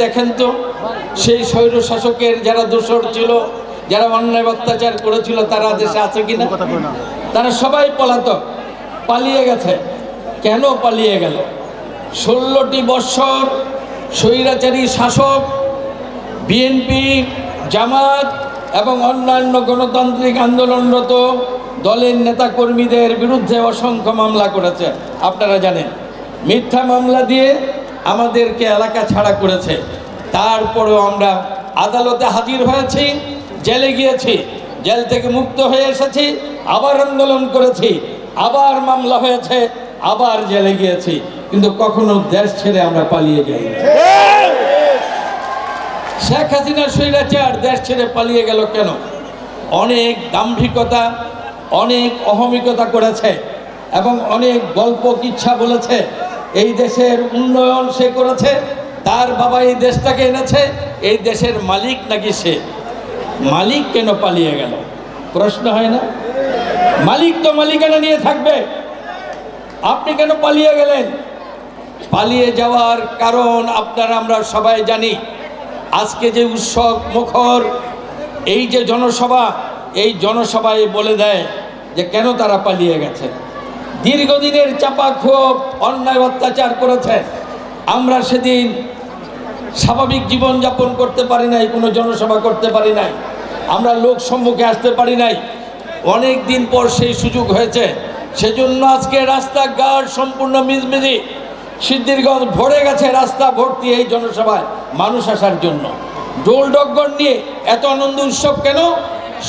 দেখেন তো সেই স্বৈর শাসকের যারা দোসর ছিল, যারা অন্যায় অত্যাচার করেছিল, তারা দেশে আছে কিনা? তারা সবাই পলাতক, পালিয়ে গেছে। কেন পালিয়ে গেল? 16টি বৎসর স্বৈরাচারী শাসক বিএনপি, জামাত এবং অন্যান্য গণতান্ত্রিক আন্দোলনরত দলের নেতাকর্মীদের বিরুদ্ধে অসংখ্য মামলা করেছে। আপনারা জানেন, মিথ্যা মামলা দিয়ে আমাদেরকে এলাকা ছাড়া করেছে। তারপরেও আমরা আদালতে হাজির হয়েছি, জেলে গিয়েছি, জেল থেকে মুক্ত হয়ে এসেছি, আবার আন্দোলন করেছি, আবার মামলা হয়েছে, আবার জেলে গিয়েছি, কিন্তু কখনো দেশ ছেড়ে আমরা পালিয়ে যাই। শেখ হাসিনা স্বৈরাচার দেশ ছেড়ে পালিয়ে গেল কেন? অনেক দাম্ভিকতা, অনেক অহমিকতা করেছে এবং অনেক গল্প কিচ্ছা বলেছে। এই দেশের উন্নয়ন সে করেছে, তার বাবা এই দেশটাকে এনেছে, এই দেশের মালিক নাকি সে। মালিক কেন পালিয়ে গেল? প্রশ্ন হয় না? মালিক তো মালিকানা নিয়ে থাকবে, আপনি কেন পালিয়ে গেলেন? পালিয়ে যাওয়ার কারণ আপনারা আমরা সবাই জানি। আজকে যে উৎসব মুখর এই যে জনসভা, এই জনসভায় বলে দেয় যে কেন তারা পালিয়ে গেছে। দীর্ঘদিনের চাপা ক্ষোভ, অন্যায় অত্যাচার করেছে। আমরা সেদিন স্বাভাবিক জীবনযাপন করতে পারি নাই, কোনো জনসভা করতে পারি নাই, আমরা লোক সম্মুখে আসতে পারি নাই। অনেক দিন পর সেই সুযোগ হয়েছে, সেজন্য আজকে রাস্তাঘাট সম্পূর্ণ মিজমিজি, সিদ্ধিরগঞ্জ ভরে গেছে, রাস্তা ভর্তি এই জনসভায় মানুষ আসার জন্য। ডোল ডগর নিয়ে এত আনন্দ উৎসব কেন?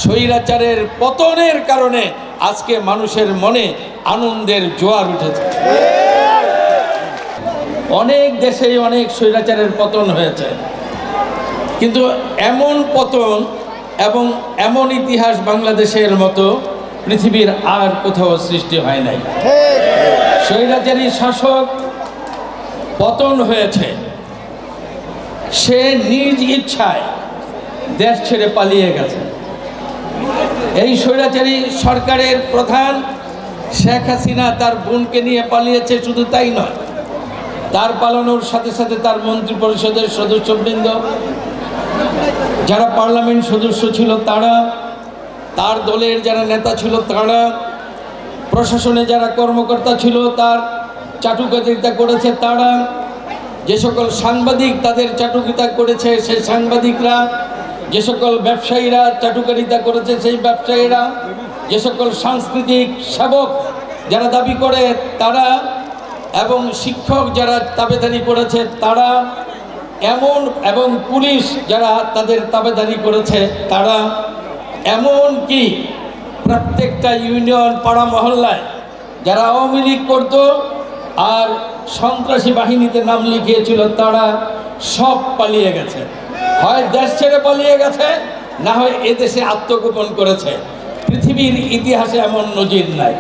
স্বৈরাচারের পতনের কারণে আজকে মানুষের মনে আনন্দের জোয়ার উঠেছে। অনেক দেশেই অনেক স্বৈরাচারের পতন হয়েছে, কিন্তু এমন পতন এবং এমন ইতিহাস বাংলাদেশের মতো পৃথিবীর আর কোথাও সৃষ্টি হয় নাই। স্বৈরাচারী শাসক পতন হয়েছে, সে নিজ ইচ্ছায় দেশ ছেড়ে পালিয়ে গেছে। এই স্বৈরাচারী সরকারের প্রধান শেখ হাসিনা তার বোনকে নিয়ে পালিয়েছে, শুধু তাই নয়, তার পালানোর সাথে সাথে তার মন্ত্রী পরিষদের সদস্যবৃন্দ, যারা পার্লামেন্ট সদস্য ছিল তারা, তার দলের যারা নেতা ছিল তারা, প্রশাসনে যারা কর্মকর্তা ছিল তার চাটুকারিতা করেছে তারা, যে সকল সাংবাদিক তাদের চাটুকারিতা করেছে সেই সাংবাদিকরা, যে সকল ব্যবসায়ীরা চাটুকারিতা করেছে সেই ব্যবসায়ীরা, যে সকল সাংস্কৃতিক সেবক যারা দাবি করে তারা, এবং শিক্ষক যারা তাবেদারি করেছে তারা, এবং পুলিশ যারা তাদের তাবেদারি করেছে তারা, এমন কি প্রত্যেকটা ইউনিয়ন পাড়া মহল্লায় যারা আওয়ামী লীগ করত আর সন্ত্রাসী বাহিনীতে নাম লিখিয়েছিল তারা সব পালিয়ে গেছে। হয় দেশ ছেড়ে পালিয়ে গেছে, না হয় এদেশে আত্মগোপন করেছে। পৃথিবীর ইতিহাসে এমন নজির নাই।